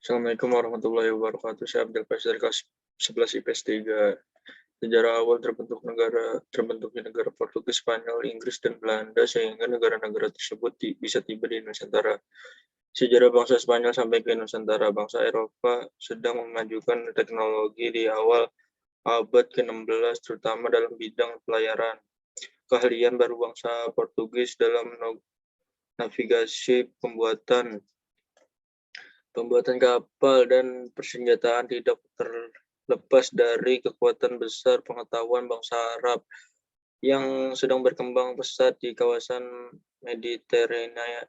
Assalamualaikum warahmatullahi wabarakatuh. Saya Abdul Qais dari kelas 11 IPS 3. Sejarah awal terbentuknya negara Portugis, Spanyol, Inggris, dan Belanda sehingga negara-negara tersebut bisa tiba di Nusantara. Sejarah bangsa Spanyol sampai ke Nusantara. Bangsa Eropa sedang memajukan teknologi di awal abad ke-16, terutama dalam bidang pelayaran. Keahlian baru bangsa Portugis dalam navigasi, pembuatan kapal dan persenjataan tidak terlepas dari kekuatan besar pengetahuan bangsa Arab yang sedang berkembang pesat di kawasan Mediterania.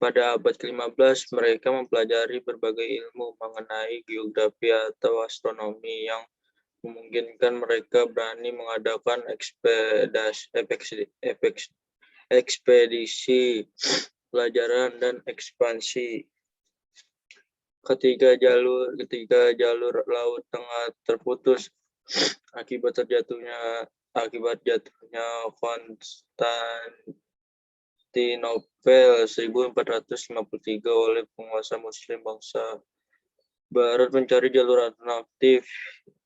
Pada abad ke-15, mereka mempelajari berbagai ilmu mengenai geografi atau astronomi yang memungkinkan mereka berani mengadakan ekspedisi pelajaran dan ekspansi. Ketika jalur laut tengah terputus akibat jatuhnya Konstantinopel 1453 oleh penguasa Muslim, bangsa Barat mencari jalur alternatif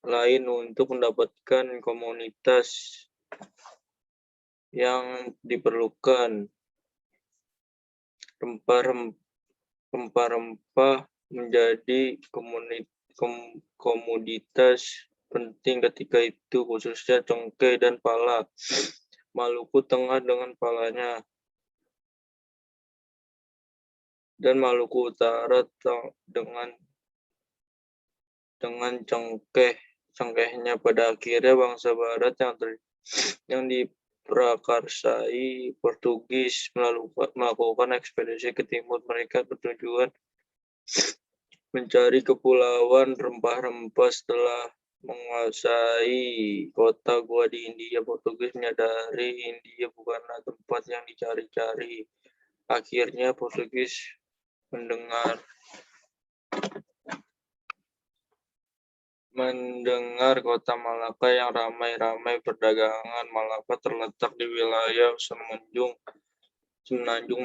lain untuk mendapatkan komunitas yang diperlukan. Rempah-rempah menjadi komoditas penting ketika itu, khususnya cengkeh dan pala. Maluku Tengah dengan palanya dan Maluku Utara dengan cengkehnya. Pada akhirnya bangsa Barat yang diprakarsai Portugis melakukan ekspedisi ke timur. Mereka bertujuan mencari kepulauan rempah-rempah. Setelah menguasai kota Goa di India, Portugis menyadari India bukanlah tempat yang dicari-cari. Akhirnya Portugis mendengar kota Malaka yang ramai perdagangan. Malaka terletak di wilayah semenanjung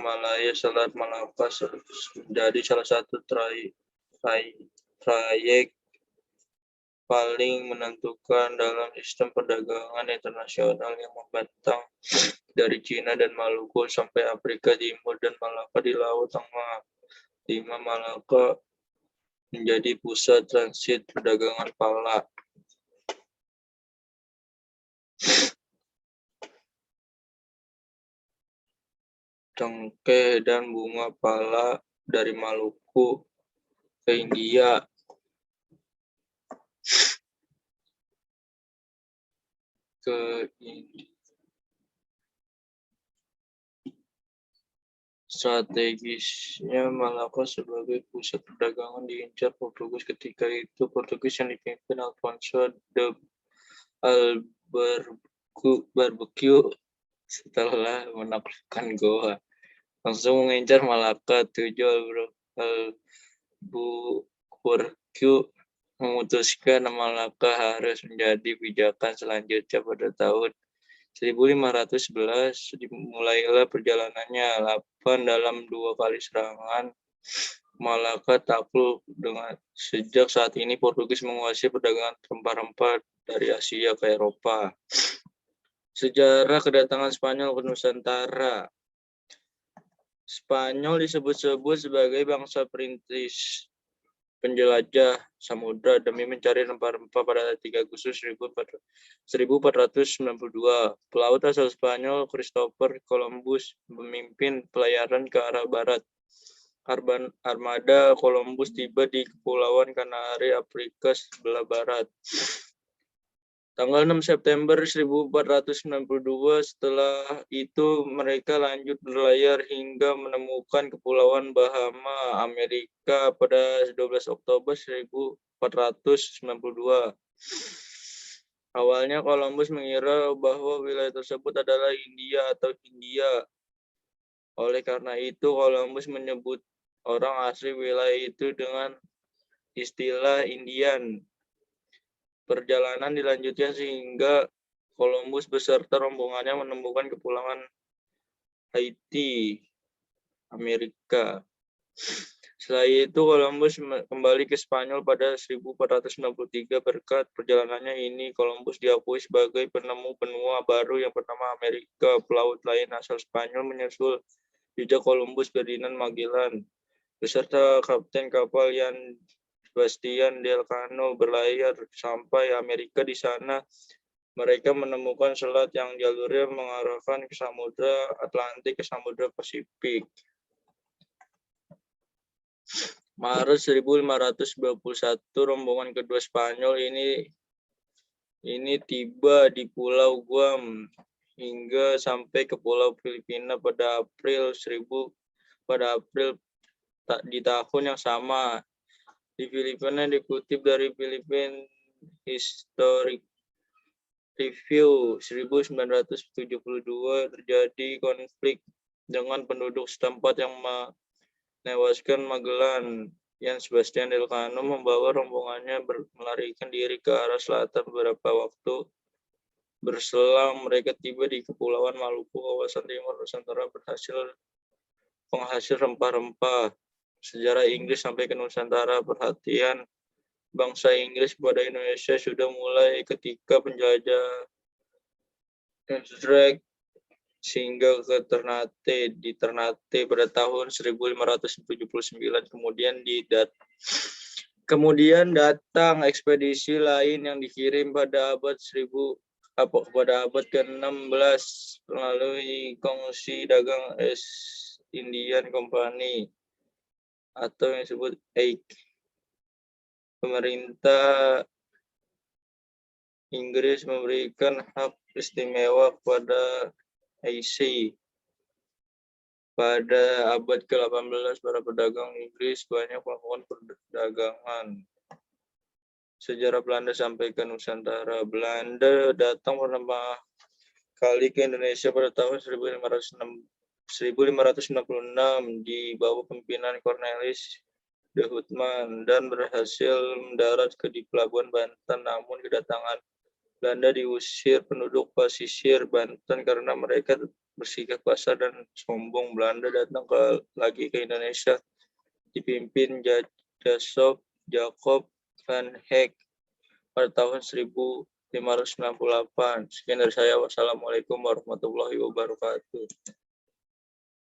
Malaya. Selat Malaka menjadi salah satu trayek paling menentukan dalam sistem perdagangan internasional yang membentang dari Cina dan Maluku sampai Afrika Timur dan Malaka di Laut Tengah. 5. Malaka menjadi pusat transit perdagangan pala. Cengkeh dan bunga pala dari Maluku ke India. Strategisnya Malaka sebagai pusat perdagangan diincar Portugis ketika itu. Portugis yang dipimpin Alfonso de Albuquerque setelah menaklukkan Goa langsung mengincar Malaka. 7. Albuquerque memutuskan Malaka harus menjadi pijakan selanjutnya. Pada tahun 1511 dimulailah perjalanannya. 8 dalam 2 kali serangan Malaka takluk. Sejak saat ini Portugis menguasai perdagangan rempah-rempah dari Asia ke Eropa. Sejarah kedatangan Spanyol ke Nusantara. Spanyol disebut-sebut sebagai bangsa perintis penjelajah samudra demi mencari rempah-rempah. Pada 3 Agustus 1492, pelaut asal Spanyol Christopher Columbus memimpin pelayaran ke arah barat. Armada Columbus tiba di Kepulauan Kanari, Afrika sebelah barat, tanggal 6 September 1492. Setelah itu mereka lanjut berlayar hingga menemukan Kepulauan Bahama, Amerika pada 12 Oktober 1492. Awalnya Columbus mengira bahwa wilayah tersebut adalah India atau Hindia. Oleh karena itu Columbus menyebut orang asli wilayah itu dengan istilah Indian. Perjalanan dilanjutkan sehingga Columbus beserta rombongannya menemukan Kepulauan Haiti. Amerika. Setelah itu Columbus kembali ke Spanyol pada 1493. Berkat perjalanannya ini, Columbus diakui sebagai penemu benua baru yang bernama Amerika. Pelaut lain asal Spanyol menyusul jejak Columbus, Ferdinand Magellan, beserta kapten kapal Juan Sebastian Elcano berlayar sampai Amerika. Di sana mereka menemukan selat yang jalurnya mengarahkan ke Samudra Atlantik ke Samudra Pasifik. Maret 1521, rombongan kedua Spanyol ini tiba di Pulau Guam hingga sampai ke Pulau Filipina pada April di tahun yang sama. Di Filipina, dikutip dari Philippine Historic Review 1972, terjadi konflik dengan penduduk setempat yang menewaskan Magellan. Juan Sebastian Elcano membawa rombongannya melarikan diri ke arah selatan. Beberapa waktu berselang, mereka tiba di Kepulauan Maluku, kawasan timur Nusantara penghasil rempah-rempah. Sejarah Inggris sampai ke Nusantara. Perhatian bangsa Inggris kepada Indonesia sudah mulai ketika penjajah Drake singgah ke Ternate, di Ternate pada tahun 1579. Kemudian datang ekspedisi lain yang dikirim pada abad ke-16 melalui Kongsi Dagang East Indian Company atau yang disebut EIC. Pemerintah Inggris memberikan hak istimewa kepada EIC. Pada abad ke-18, para pedagang Inggris banyak melakukan perdagangan. Sejarah Belanda sampai ke Nusantara. Belanda datang pertama kali ke Indonesia pada tahun 1566 di bawah pimpinan Cornelis de Houtman dan berhasil mendarat di Pelabuhan Banten. Namun kedatangan Belanda diusir penduduk pesisir Banten karena mereka bersikap kasar dan sombong. Belanda datang lagi ke Indonesia dipimpin Jacob van Heck pada tahun 1598. Sekian dari saya. Wassalamualaikum warahmatullahi wabarakatuh.